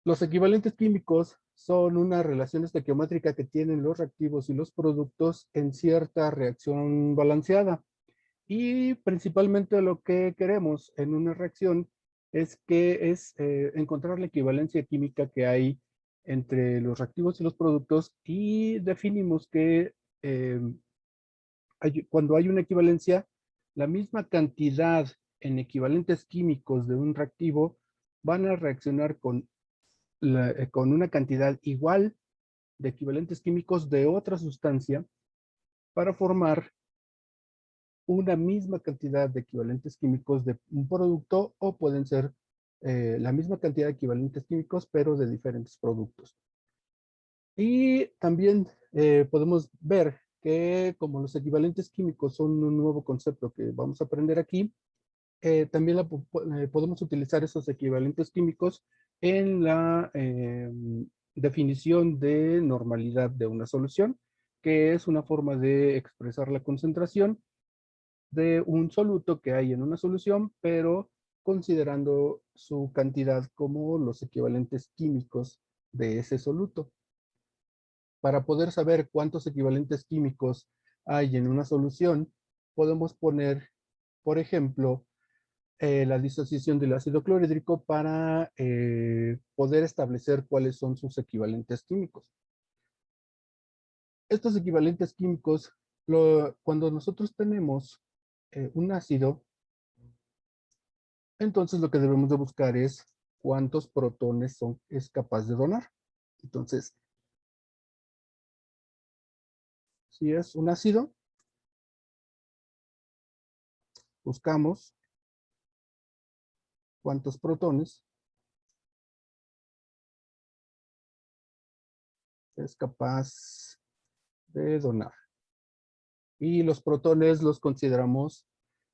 Los equivalentes químicos son una relación estequiométrica que tienen los reactivos y los productos en cierta reacción balanceada. Y principalmente lo que queremos en una reacción es encontrar la equivalencia química que hay entre los reactivos y los productos, y definimos que eh, cuando hay una equivalencia, la misma cantidad en equivalentes químicos de un reactivo van a reaccionar con una cantidad igual de equivalentes químicos de otra sustancia para formar una misma cantidad de equivalentes químicos de un producto, o pueden ser la misma cantidad de equivalentes químicos pero de diferentes productos. Y también podemos ver que como los equivalentes químicos son un nuevo concepto que vamos a aprender aquí, también podemos utilizar esos equivalentes químicos en la definición de normalidad de una solución, que es una forma de expresar la concentración de un soluto que hay en una solución, pero considerando su cantidad como los equivalentes químicos de ese soluto. Para poder saber cuántos equivalentes químicos hay en una solución, podemos poner, por ejemplo, la disociación del ácido clorhídrico para poder establecer cuáles son sus equivalentes químicos. Estos equivalentes químicos, cuando nosotros tenemos un ácido, entonces lo que debemos de buscar es cuántos protones es capaz de donar. Entonces, si es un ácido, buscamos cuántos protones es capaz de donar. Y los protones los consideramos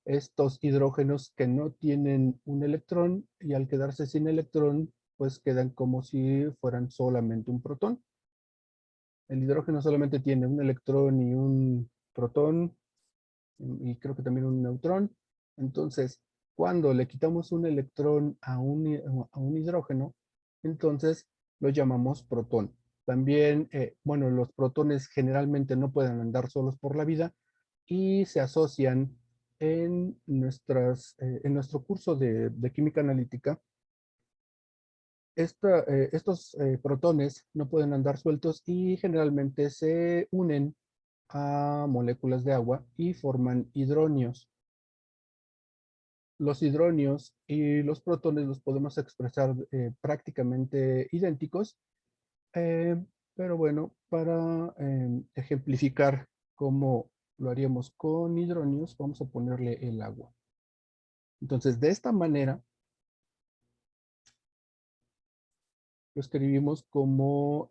estos hidrógenos que no tienen un electrón, y al quedarse sin electrón, pues quedan como si fueran solamente un protón. El hidrógeno solamente tiene un electrón y un protón, y creo que también un neutrón. Entonces, cuando le quitamos un electrón a un hidrógeno, entonces lo llamamos protón. También, bueno, los protones generalmente no pueden andar solos por la vida y se asocian en nuestro curso de química analítica. Estos protones no pueden andar sueltos y generalmente se unen a moléculas de agua y forman hidronios. Los hidronios y los protones los podemos expresar prácticamente idénticos, eh, pero bueno, para ejemplificar cómo lo haríamos con hidronios, vamos a ponerle el agua. Entonces, de esta manera, lo escribimos como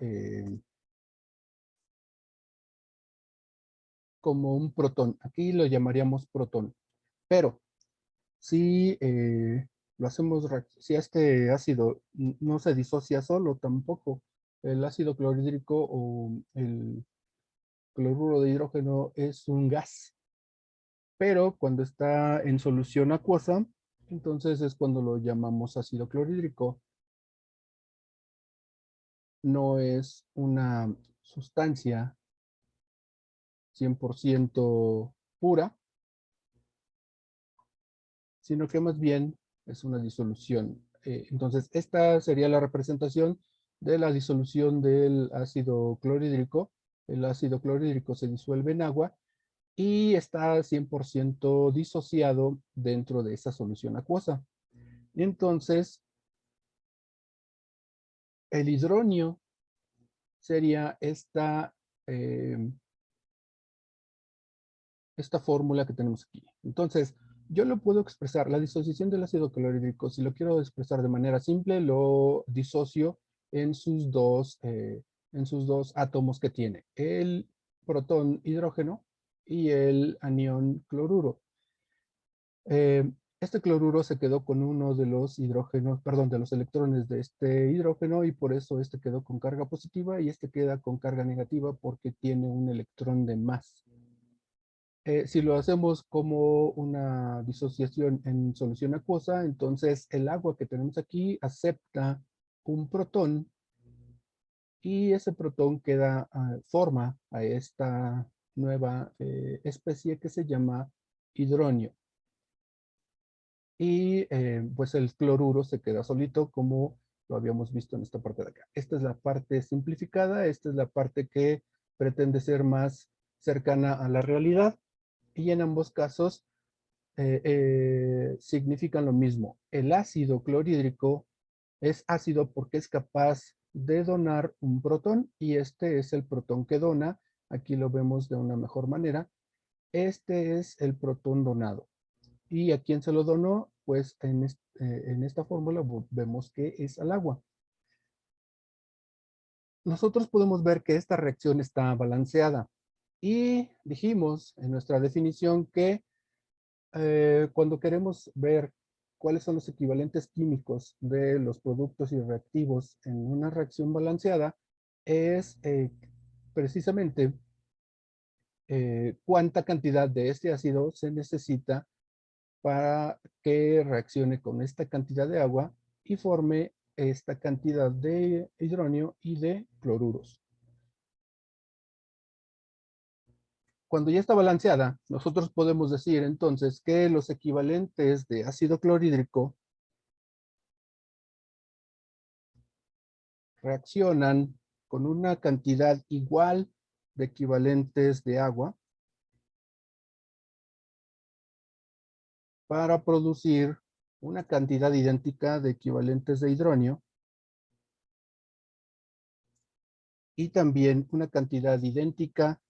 un protón. Aquí lo llamaríamos protón. Pero si lo hacemos, si este ácido no se disocia solo tampoco, el ácido clorhídrico o el cloruro de hidrógeno es un gas, pero cuando está en solución acuosa, entonces es cuando lo llamamos ácido clorhídrico. No es una sustancia 100% pura, sino que más bien es una disolución. Entonces, esta sería la representación de la disolución del ácido clorhídrico. El ácido clorhídrico se disuelve en agua y está 100% disociado dentro de esa solución acuosa. Entonces, el hidronio sería eh, esta fórmula que tenemos aquí. Entonces, yo lo puedo expresar, la disociación del ácido clorhídrico, si lo quiero expresar de manera simple, lo disocio en en sus dos átomos que tiene, el protón hidrógeno y el anión cloruro. Eh, este cloruro se quedó con uno de los hidrógenos, perdón, de los electrones de este hidrógeno, y por eso este quedó con carga positiva y este queda con carga negativa porque tiene un electrón de más. Si lo hacemos como una disociación en solución acuosa, entonces el agua que tenemos aquí acepta un protón y ese protón forma a esta nueva especie que se llama hidronio. Y pues el cloruro se queda solito como lo habíamos visto en esta parte de acá. Esta es la parte simplificada, esta es la parte que pretende ser más cercana a la realidad y en ambos casos significan lo mismo. El ácido clorhídrico es ácido porque es capaz de donar un protón y este es el protón que dona. Aquí lo vemos de una mejor manera. Este es el protón donado. ¿Y a quién se lo donó? Pues en esta fórmula vemos que es al agua. Nosotros podemos ver que esta reacción está balanceada y dijimos en nuestra definición que cuando queremos ver cuáles son los equivalentes químicos de los productos y reactivos en una reacción balanceada, es precisamente cuánta cantidad de este ácido se necesita para que reaccione con esta cantidad de agua y forme esta cantidad de hidrógeno y de cloruros. Cuando ya está balanceada, nosotros podemos decir entonces que los equivalentes de ácido clorhídrico reaccionan con una cantidad igual de equivalentes de agua para producir una cantidad idéntica de equivalentes de hidrógeno y también una cantidad idéntica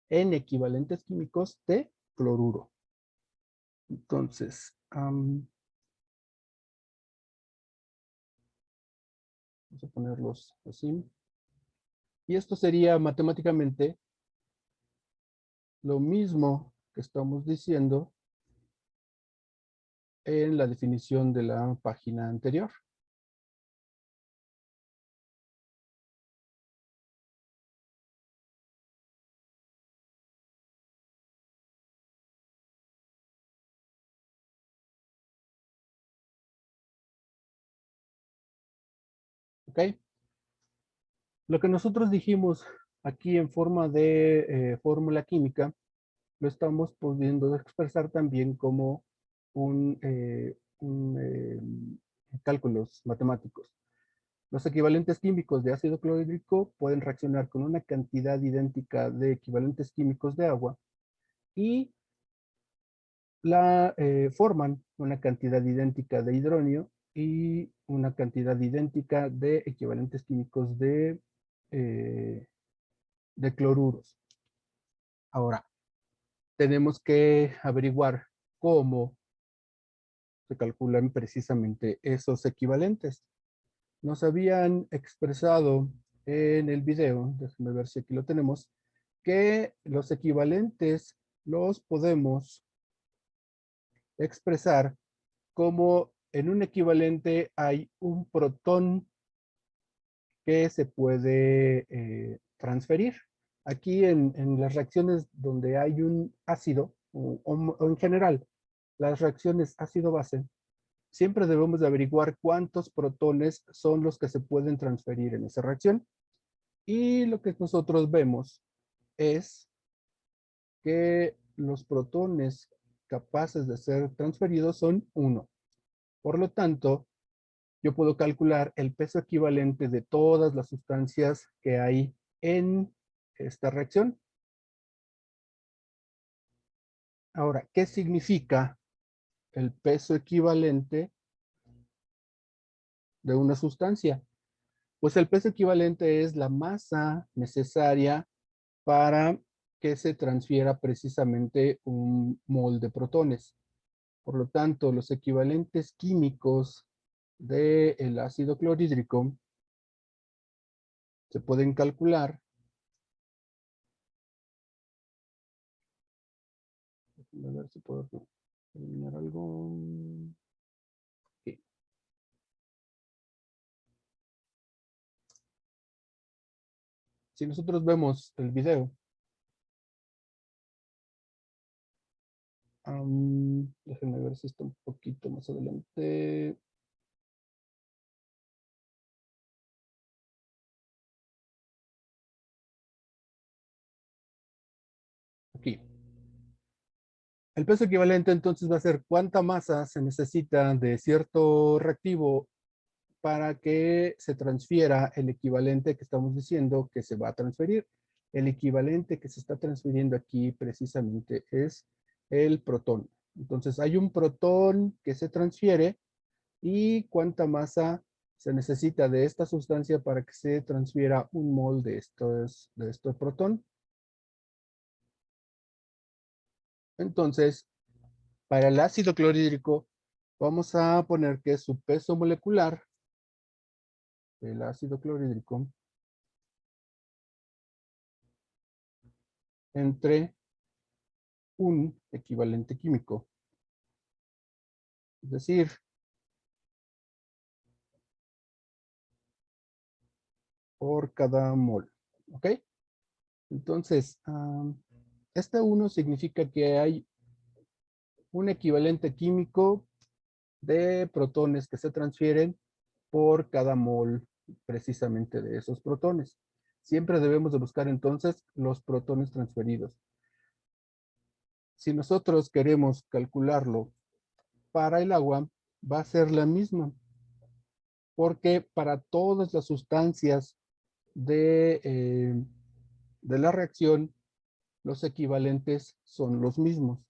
en equivalentes químicos de cloruro. Entonces, vamos a ponerlos así. Y esto sería matemáticamente lo mismo que estamos diciendo en la definición de la página anterior. ¿Ok? Lo que nosotros dijimos aquí en forma de fórmula química, lo estamos pudiendo expresar también como cálculos matemáticos. Los equivalentes químicos de ácido clorhídrico pueden reaccionar con una cantidad idéntica de equivalentes químicos de agua y forman una cantidad idéntica de hidrógeno y una cantidad idéntica de equivalentes químicos eh, de cloruros. Ahora, tenemos que averiguar cómo se calculan precisamente esos equivalentes. Nos habían expresado en el video, déjenme ver si aquí lo tenemos, que los equivalentes los podemos expresar como en un equivalente hay un protón que se puede transferir. Aquí en las reacciones donde hay un ácido, o en general, las reacciones ácido-base, siempre debemos de averiguar cuántos protones son los que se pueden transferir en esa reacción. Y lo que nosotros vemos es que los protones capaces de ser transferidos son 1. Por lo tanto, yo puedo calcular el peso equivalente de todas las sustancias que hay en esta reacción. Ahora, ¿qué significa el peso equivalente de una sustancia? Pues el peso equivalente es la masa necesaria para que se transfiera precisamente un mol de protones. Por lo tanto, los equivalentes químicos del ácido clorhídrico se pueden calcular. A ver si puedo eliminar algo. Okay. Si nosotros vemos el video, déjenme ver si está un poquito más adelante. El peso equivalente entonces va a ser cuánta masa se necesita de cierto reactivo para que se transfiera el equivalente que estamos diciendo que se va a transferir. El equivalente que se está transfiriendo aquí precisamente es el protón. Entonces hay un protón que se transfiere y cuánta masa se necesita de esta sustancia para que se transfiera un mol de este protón. Entonces, para el ácido clorhídrico, vamos a poner que su peso molecular del ácido clorhídrico entre un equivalente químico. Es decir, por cada mol. ¿Ok? Entonces, este 1 significa que hay un equivalente químico de protones que se transfieren por cada mol precisamente de esos protones. Siempre debemos de buscar entonces los protones transferidos. Si nosotros queremos calcularlo para el agua, va a ser la misma, porque para todas las sustancias de la reacción, los equivalentes son los mismos.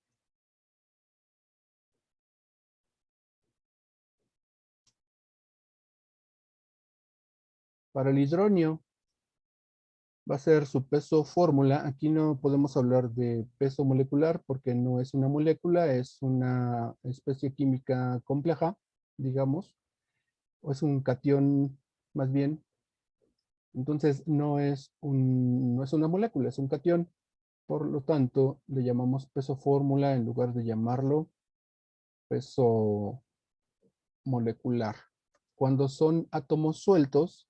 Para el hidronio, va a ser su peso fórmula. Aquí no podemos hablar de peso molecular porque no es una molécula, es una especie química compleja, digamos, o es un catión más bien. Entonces no es una molécula, es un catión. Por lo tanto, le llamamos peso fórmula en lugar de llamarlo peso molecular. Cuando son átomos sueltos,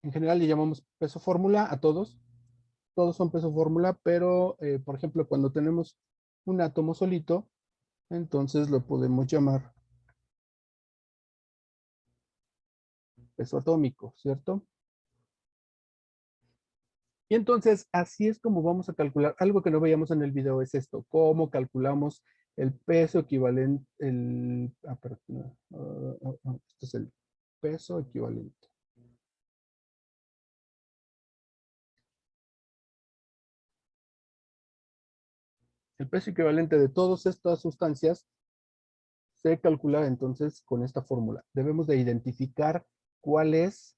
en general le llamamos peso fórmula a todos. Todos son peso fórmula, pero por ejemplo, cuando tenemos un átomo solito, entonces lo podemos llamar peso atómico, ¿cierto? Y entonces así es como vamos a calcular. Algo que no veíamos en el video es esto, cómo calculamos el peso equivalente, este es el peso equivalente. El peso equivalente de todas estas sustancias se calcula entonces con esta fórmula. Debemos de identificar cuál es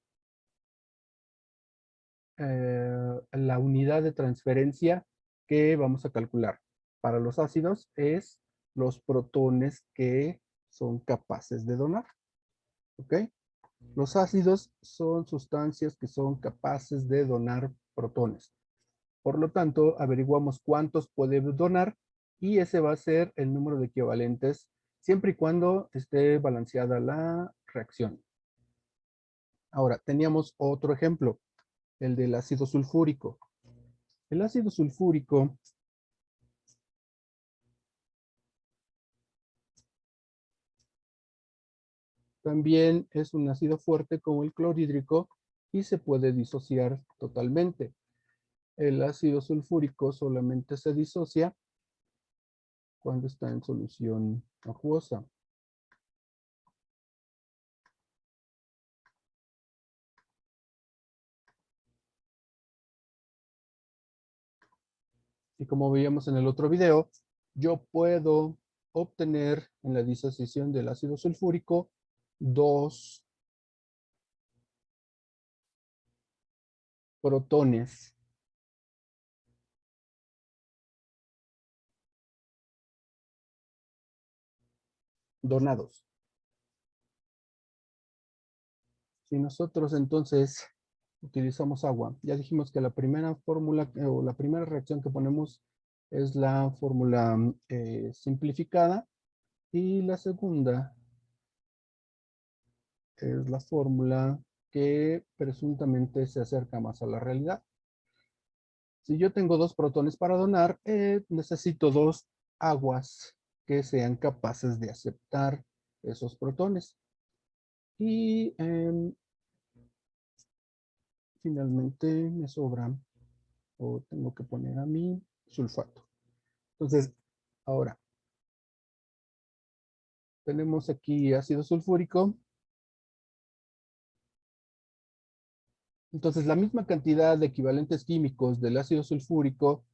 la unidad de transferencia que vamos a calcular. Para los ácidos es los protones que son capaces de donar. ¿Ok? Los ácidos son sustancias que son capaces de donar protones. Por lo tanto, averiguamos cuántos puede donar y ese va a ser el número de equivalentes siempre y cuando esté balanceada la reacción. Ahora, teníamos otro ejemplo, el del ácido sulfúrico. El ácido sulfúrico también es un ácido fuerte como el clorhídrico y se puede disociar totalmente. El ácido sulfúrico solamente se disocia cuando está en solución acuosa. Y como veíamos en el otro video, yo puedo obtener en la disociación del ácido sulfúrico dos protones donados. Si nosotros entonces utilizamos agua, ya dijimos que la primera fórmula o la primera reacción que ponemos es la fórmula simplificada y la segunda es la fórmula que presuntamente se acerca más a la realidad. Si yo tengo dos protones para donar, necesito dos aguas que sean capaces de aceptar esos protones. Y finalmente me sobra, o tengo que poner a mí, sulfato. Entonces, ahora, tenemos aquí ácido sulfúrico. Entonces, la misma cantidad de equivalentes químicos del ácido sulfúrico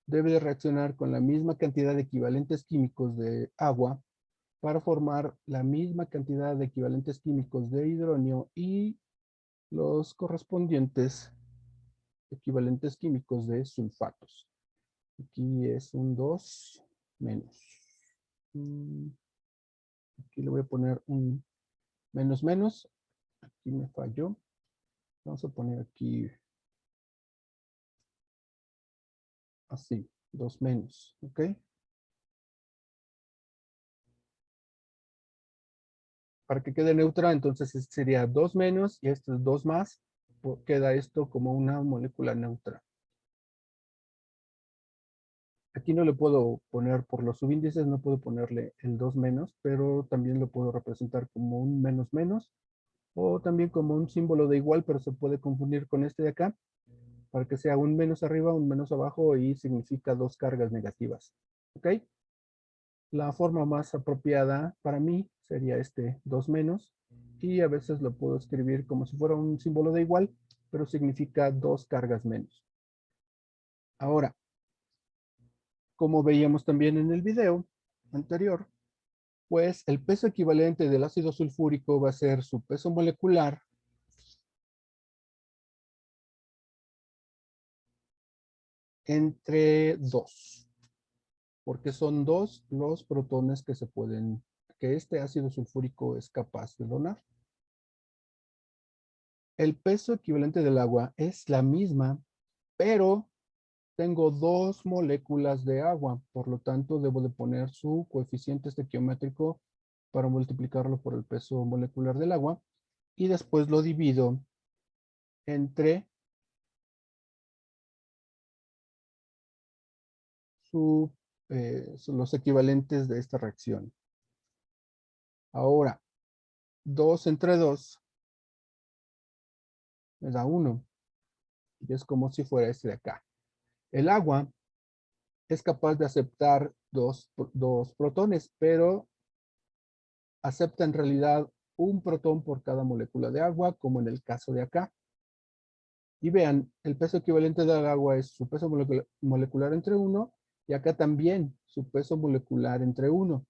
debe de reaccionar con la misma cantidad de equivalentes químicos de agua para formar la misma cantidad de equivalentes químicos de hidrógeno y los correspondientes equivalentes químicos de sulfatos. Aquí es un 2 menos. Aquí le voy a poner un menos menos. Aquí me falló. Vamos a poner aquí así, 2 menos, ¿ok? Para que quede neutra, entonces este sería 2 menos y esto es 2 más. Queda esto como una molécula neutra. Aquí no le puedo poner, por los subíndices, no puedo ponerle el 2 menos, pero también lo puedo representar como un menos menos, o también como un símbolo de igual, pero se puede confundir con este de acá, para que sea un menos arriba, un menos abajo, y significa dos cargas negativas. ¿Ok? La forma más apropiada para mí sería este 2 menos, y a veces lo puedo escribir como si fuera un símbolo de igual, pero significa dos cargas menos. Ahora, como veíamos también en el video anterior, pues el peso equivalente del ácido sulfúrico va a ser su peso molecular entre 2, porque son 2 los protones que este ácido sulfúrico es capaz de donar. El peso equivalente del agua es la misma, pero tengo 2 moléculas de agua, por lo tanto debo de poner su coeficiente estequiométrico para multiplicarlo por el peso molecular del agua, y después lo divido entre los equivalentes de esta reacción. Ahora, 2 entre 2 me da 1. Y es como si fuera este de acá. El agua es capaz de aceptar dos protones, pero acepta en realidad un protón por cada molécula de agua, como en el caso de acá. Y vean, el peso equivalente del agua es su peso molecular entre 1, y acá también su peso molecular entre 1.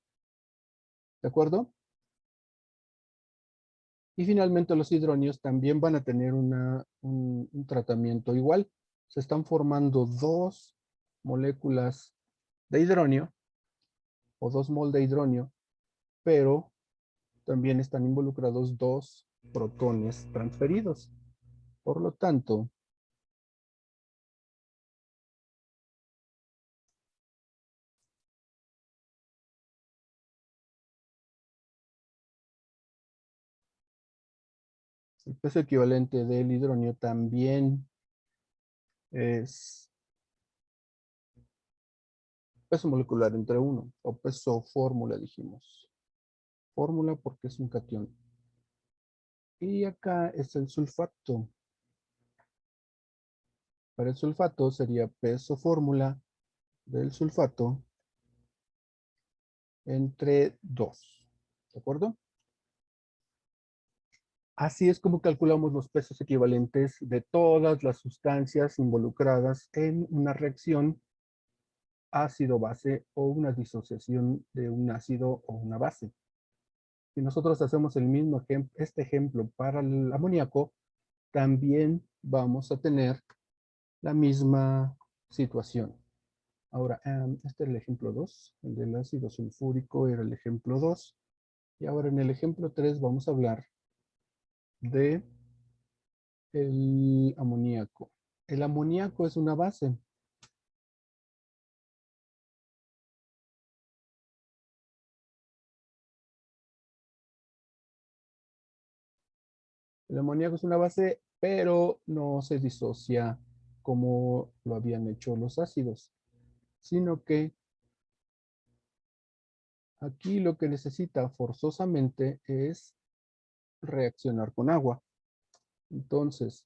¿De acuerdo? Y finalmente los hidronios también van a tener un tratamiento igual. Se están formando 2 moléculas de hidronio o 2 mol de hidronio, pero también están involucrados 2 protones transferidos. Por lo tanto, el peso equivalente del hidronio también es peso molecular entre 1, o peso fórmula, dijimos. Fórmula porque es un catión. Y acá es el sulfato. Para el sulfato sería peso fórmula del sulfato entre 2. ¿De acuerdo? Así es como calculamos los pesos equivalentes de todas las sustancias involucradas en una reacción ácido-base o una disociación de un ácido o una base. Si nosotros hacemos este ejemplo para el amoníaco, también vamos a tener la misma situación. Ahora, este era el ejemplo 2, el del ácido sulfúrico era el ejemplo 2. Y ahora en el ejemplo 3 vamos a hablar de el amoníaco. El amoníaco es una base. El amoníaco es una base, pero no se disocia como lo habían hecho los ácidos, sino que aquí lo que necesita forzosamente es reaccionar con agua. Entonces,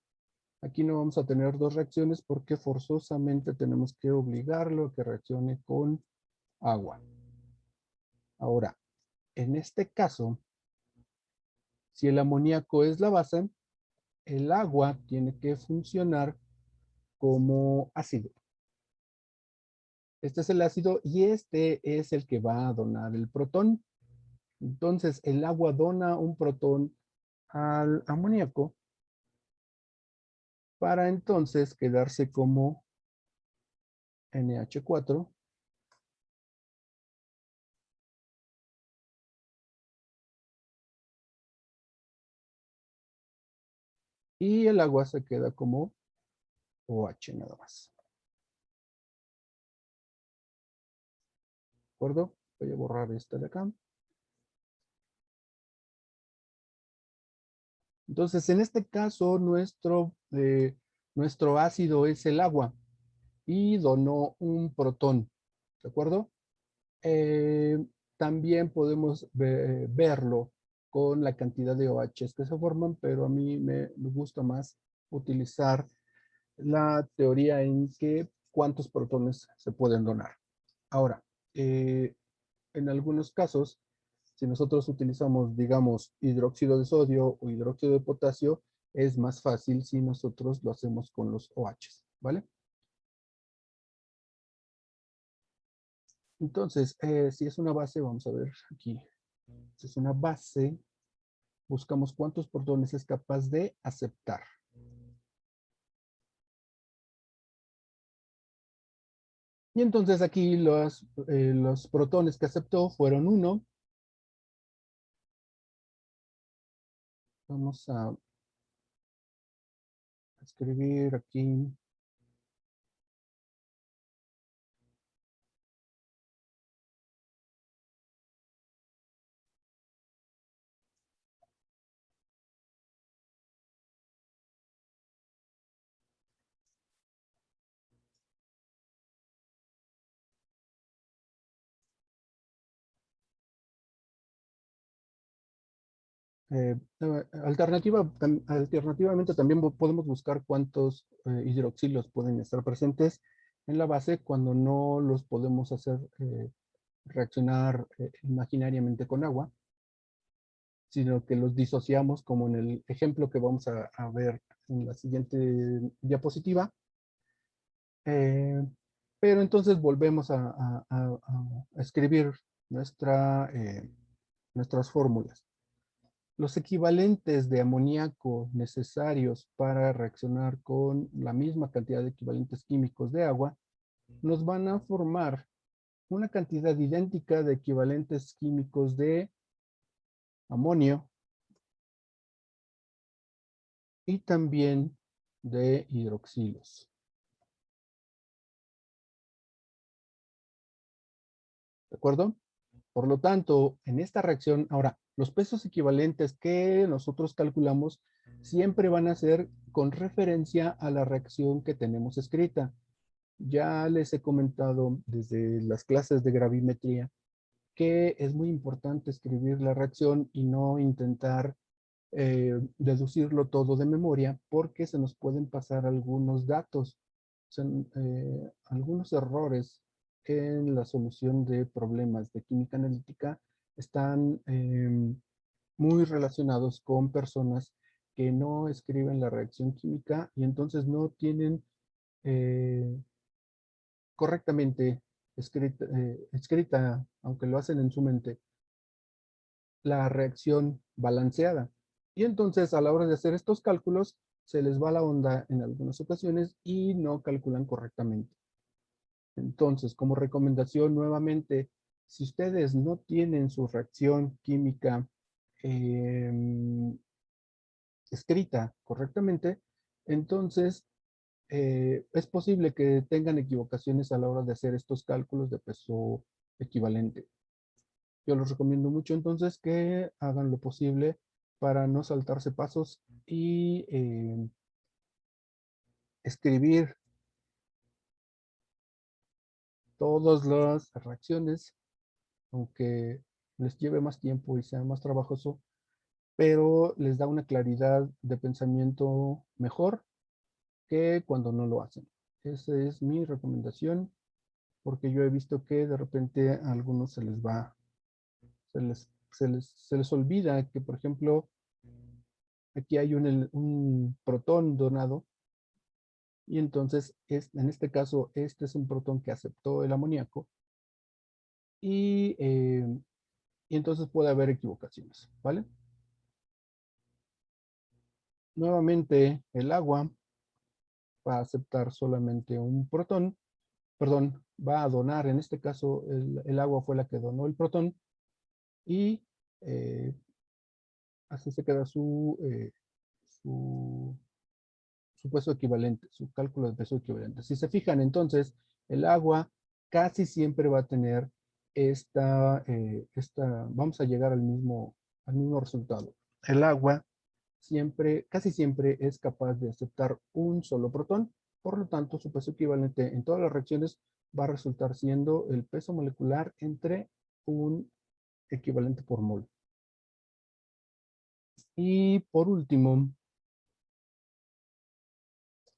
Aquí no vamos a tener dos reacciones porque forzosamente tenemos que obligarlo a que reaccione con agua. Ahora, en este caso, si el amoníaco es la base, el agua tiene que funcionar como ácido. Este es el ácido y este es el que va a donar el protón. Entonces, el agua dona un protón al amoníaco para entonces quedarse como NH4 y el agua se queda como OH nada más. ¿De acuerdo? Voy a borrar esta de acá. Entonces, en este caso, nuestro ácido es el agua y donó un protón. ¿De acuerdo? Eh, También podemos verlo con la cantidad de OHs que se forman, pero a mí me gusta más utilizar la teoría en que cuántos protones se pueden donar. Ahora, en algunos casos, si nosotros utilizamos, digamos, hidróxido de sodio o hidróxido de potasio, es más fácil si nosotros lo hacemos con los OHs, ¿vale? Entonces, si es una base, vamos a ver aquí. Si es una base, buscamos cuántos protones es capaz de aceptar. Y entonces aquí los protones que aceptó fueron 1. Vamos a escribir aquí. Alternativamente también podemos buscar cuántos hidroxilos pueden estar presentes en la base cuando no los podemos hacer reaccionar imaginariamente con agua, sino que los disociamos como en el ejemplo que vamos a ver en la siguiente diapositiva. Eh, pero entonces volvemos a escribir nuestras fórmulas. Los equivalentes de amoníaco necesarios para reaccionar con la misma cantidad de equivalentes químicos de agua nos van a formar una cantidad idéntica de equivalentes químicos de amonio y también de hidroxilos. ¿De acuerdo? Por lo tanto, en esta reacción, ahora, los pesos equivalentes que nosotros calculamos siempre van a ser con referencia a la reacción que tenemos escrita. Ya les he comentado desde las clases de gravimetría que es muy importante escribir la reacción y no intentar deducirlo todo de memoria porque se nos pueden pasar algunos datos, algunos errores en la solución de problemas de química analítica están muy relacionados con personas que no escriben la reacción química y entonces no tienen eh, correctamente escrita, aunque lo hacen en su mente, la reacción balanceada. Y entonces a la hora de hacer estos cálculos, se les va la onda en algunas ocasiones y no calculan correctamente. Entonces, como recomendación nuevamente, si ustedes no tienen su reacción química eh, escrita correctamente, entonces es posible que tengan equivocaciones a la hora de hacer estos cálculos de peso equivalente. Yo les recomiendo mucho entonces que hagan lo posible para no saltarse pasos y escribir todas las reacciones, aunque les lleve más tiempo y sea más trabajoso, pero les da una claridad de pensamiento mejor que cuando no lo hacen. Esa es mi recomendación, porque yo he visto que de repente a algunos se les va, se les olvida que, por ejemplo, aquí hay un protón donado y entonces en este caso este es un protón que aceptó el amoníaco y, y entonces puede haber equivocaciones, ¿vale? Nuevamente el agua va a aceptar solamente un protón, perdón, va a donar, en este caso el agua fue la que donó el protón y eh, así se queda su, su peso equivalente, su cálculo de peso equivalente. Si se fijan, entonces, el agua casi siempre va a tener vamos a llegar al mismo resultado. El agua casi siempre es capaz de aceptar un solo protón, por lo tanto, su peso equivalente en todas las reacciones va a resultar siendo el peso molecular entre un equivalente por mol. Y por último,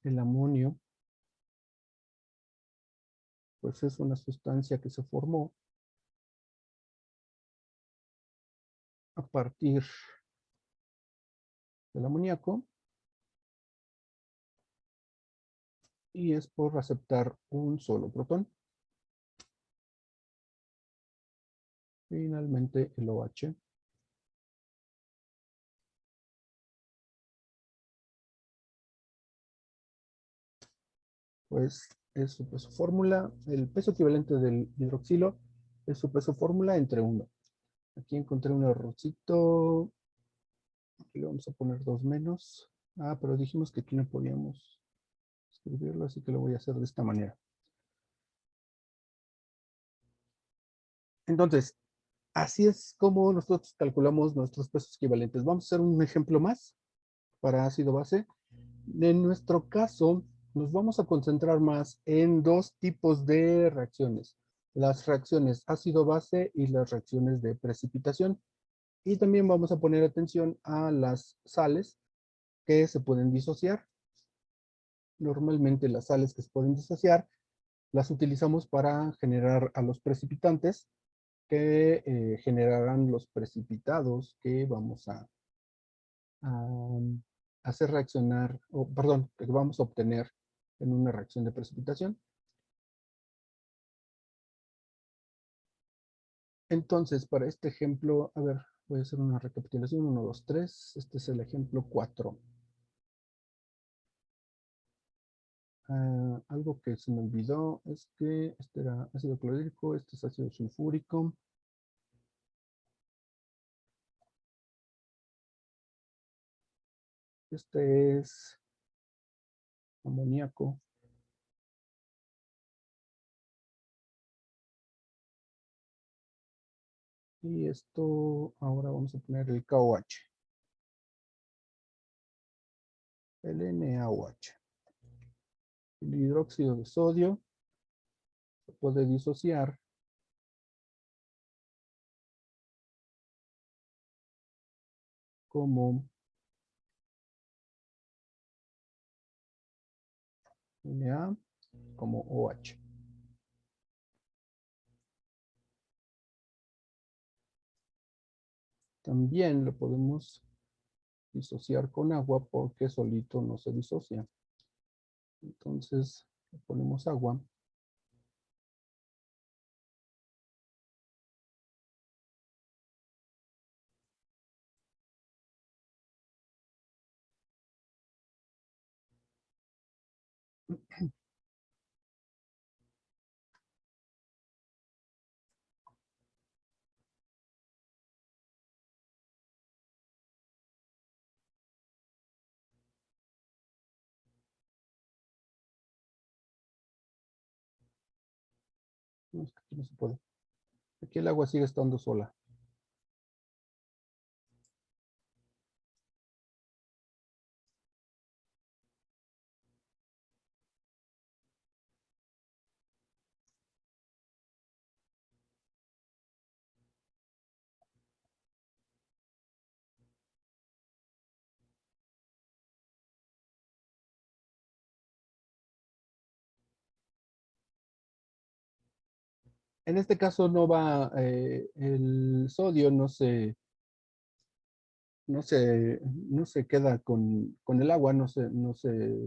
el amonio, pues es una sustancia que se formó a partir del amoníaco y es por aceptar un solo protón. Finalmente el OH. Pues es su peso fórmula. El peso equivalente del hidroxilo es su peso fórmula entre 1. Aquí encontré un errorcito. Aquí le vamos a poner 2 menos. Ah, pero dijimos que aquí no podíamos escribirlo, así que lo voy a hacer de esta manera. Entonces, así es como nosotros calculamos nuestros pesos equivalentes. Vamos a hacer un ejemplo más para ácido base. En nuestro caso, nos vamos a concentrar más en dos tipos de reacciones. Las reacciones ácido-base y las reacciones de precipitación. Y también vamos a poner atención a las sales que se pueden disociar. Normalmente las sales que se pueden disociar las utilizamos para generar a los precipitantes que generarán los precipitados que vamos a hacer reaccionar, o perdón, que vamos a obtener en una reacción de precipitación. Entonces, para este ejemplo, a ver, voy a hacer una recapitulación, 1, 2, 3, este es el ejemplo 4. Algo que se me olvidó es que este era ácido clorhídrico, este es ácido sulfúrico, este es amoníaco, y esto ahora vamos a poner el KOH, el NaOH. El hidróxido de sodio se puede disociar como Na, como OH. También lo podemos disociar con agua porque solito no se disocia. Entonces le ponemos agua. No, es que aquí no se puede. Aquí el agua sigue estando sola. En este caso no va, el sodio no se queda con el agua, no se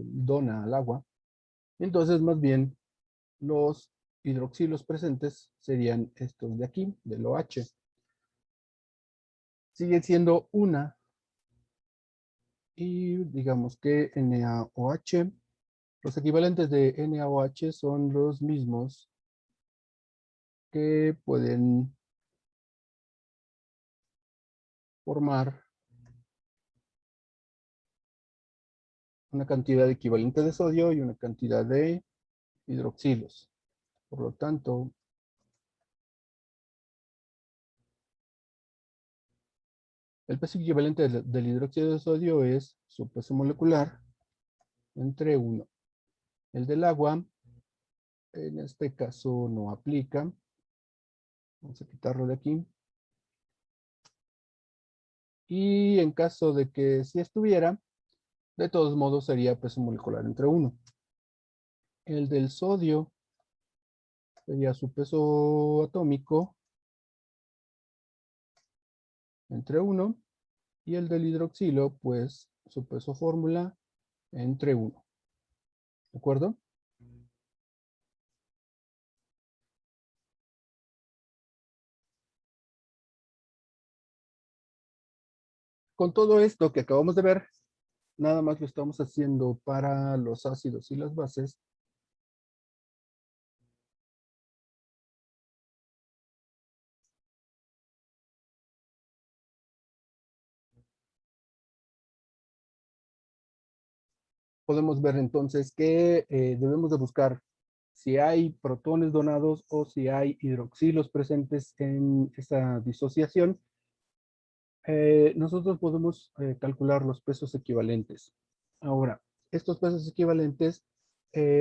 dona al agua. Entonces, más bien, los hidroxilos presentes serían estos de aquí, del OH. Sigue siendo una y digamos que NaOH, los equivalentes de NaOH son los mismos que pueden formar una cantidad equivalente de sodio y una cantidad de hidroxilos. Por lo tanto, el peso equivalente del hidróxido de sodio es su peso molecular entre 1. El del agua, en este caso, no aplica. Vamos a quitarlo de aquí. Y en caso de que sí estuviera, de todos modos sería peso molecular entre 1. El del sodio sería su peso atómico entre 1. Y el del hidroxilo, pues su peso fórmula entre 1. ¿De acuerdo? Con todo esto que acabamos de ver, nada más lo estamos haciendo para los ácidos y las bases. Podemos ver entonces que debemos de buscar si hay protones donados o si hay hidroxilos presentes en esa disociación. Nosotros podemos calcular los pesos equivalentes. Ahora, estos pesos equivalentes,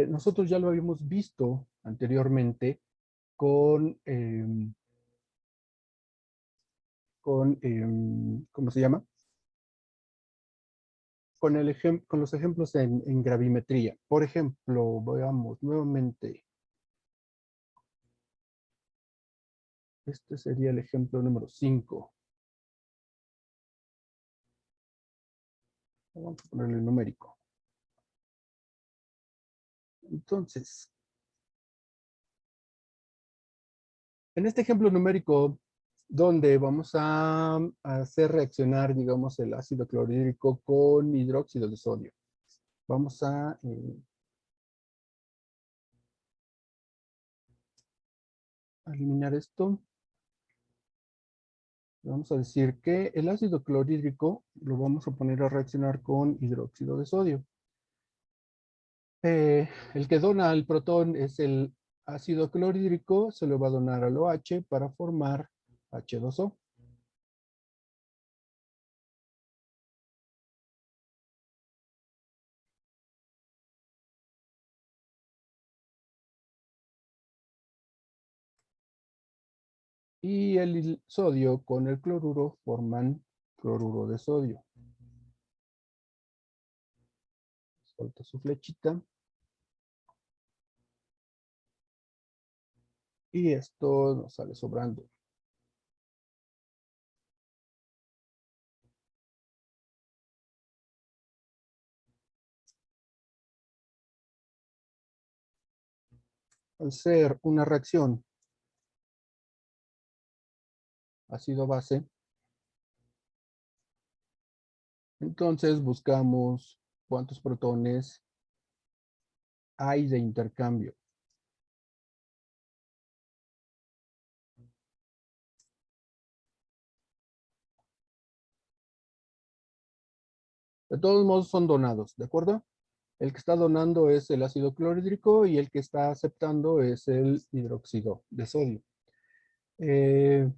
nosotros ya lo habíamos visto anteriormente con, ¿cómo se llama? Con los ejemplos en gravimetría. Por ejemplo, veamos nuevamente. Este sería el ejemplo número 5. Vamos a ponerle el numérico. Entonces, en este ejemplo numérico, donde vamos a hacer reaccionar, digamos, el ácido clorhídrico con hidróxido de sodio. Vamos a eliminar esto. Vamos a decir que el ácido clorhídrico lo vamos a poner a reaccionar con hidróxido de sodio. El que dona el protón es el ácido clorhídrico, se lo va a donar al OH para formar H2O. Y el sodio con el cloruro forman cloruro de sodio. Suelta su flechita. Y esto nos sale sobrando. Al ser una reacción ácido-base, entonces buscamos cuántos protones hay de intercambio. De todos modos son donados, ¿de acuerdo? El que está donando es el ácido clorhídrico y el que está aceptando es el hidróxido de sodio. Eh,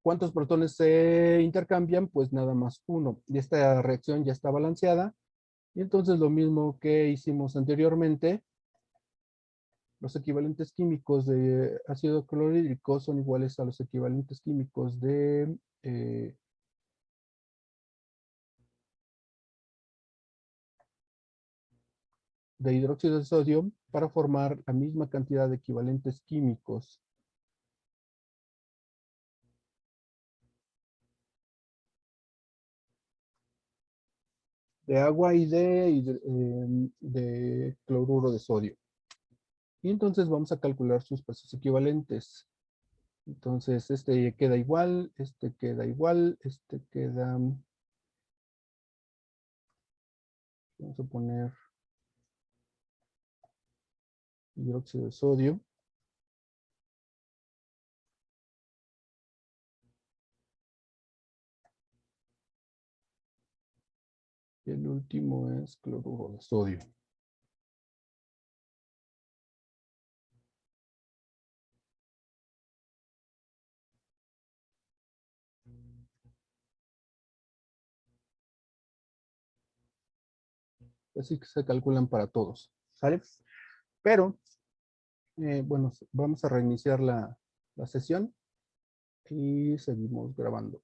¿Cuántos protones se intercambian? Pues nada más uno. Y esta reacción ya está balanceada. Y entonces lo mismo que hicimos anteriormente, los equivalentes químicos de ácido clorhídrico son iguales a los equivalentes químicos de hidróxido de sodio para formar la misma cantidad de equivalentes químicos de agua y de cloruro de sodio. Y entonces vamos a calcular sus pesos equivalentes. Entonces este queda igual, este queda igual, este queda... Vamos a poner hidróxido de sodio. Y el último es cloruro de sodio. Así que se calculan para todos, ¿sale? Pero, bueno, vamos a reiniciar la sesión y seguimos grabando.